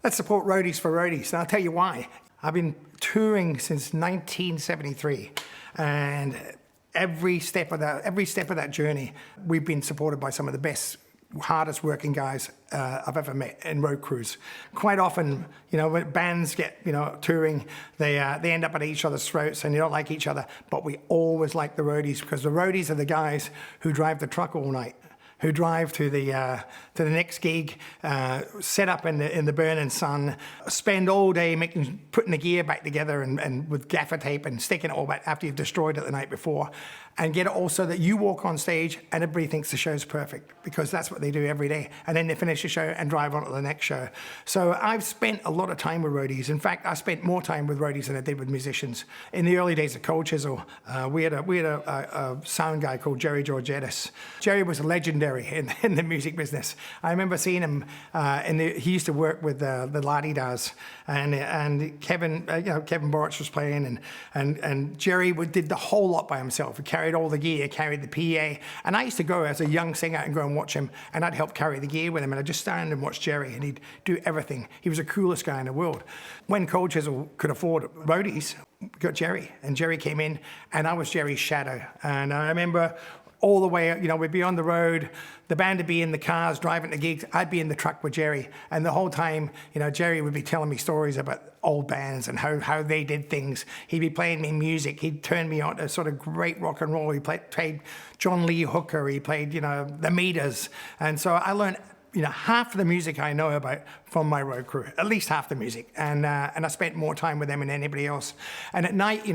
Let's support Roadies for Roadies, and I'll tell you why. I've been touring since 1973, and every step of that journey, we've been supported by some of the best, hardest working guys I've ever met in road crews. Quite often, when bands get, touring, they end up at each other's throats and you don't like each other, but we always like the roadies, because the roadies are the guys who drive the truck all night, who drive to the next gig, set up in the burning sun, spend all day putting the gear back together and with gaffer tape and sticking it all back after you've destroyed it the night before, and get it all so that you walk on stage and everybody thinks the show's perfect, because that's what they do every day. And then they finish the show and drive on to the next show. So I've spent a lot of time with roadies. In fact, I spent more time with roadies than I did with musicians. In the early days of Cold Chisel, we had a sound guy called Jerry Georgettis. Jerry was legendary in the music business. I remember seeing him he used to work with the La-Di-Das, and Kevin Borich was playing, and Jerry did the whole lot by himself. He carried all the gear, carried the PA, and I used to go as a young singer and go and watch him, and I'd help carry the gear with him, and I'd just stand and watch Jerry, and he'd do everything. He was the coolest guy in the world. When Cold Chisel could afford roadies, we got Jerry, and Jerry came in, and I was Jerry's shadow. And I remember all the way, we'd be on the road, the band would be in the cars driving to gigs, I'd be in the truck with Jerry, and the whole time, Jerry would be telling me stories about old bands and how they did things. He'd be playing me music, he'd turn me on to sort of great rock and roll. He played John Lee Hooker, he played, the Meters, and so I learned half of the music I know about from my road crew, at least half the music. And I spent more time with them than anybody else. And at night,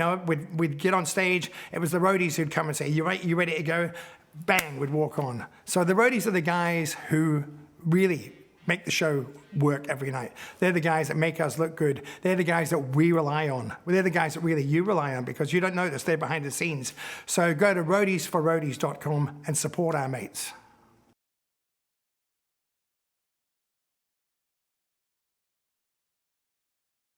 we'd get on stage. It was the roadies who'd come and say, you ready to go? Bang, we'd walk on. So the roadies are the guys who really make the show work every night. They're the guys that make us look good. They're the guys that we rely on. They're the guys that really you rely on, because you don't notice they're behind the scenes. So go to roadies4roadies.com and support our mates.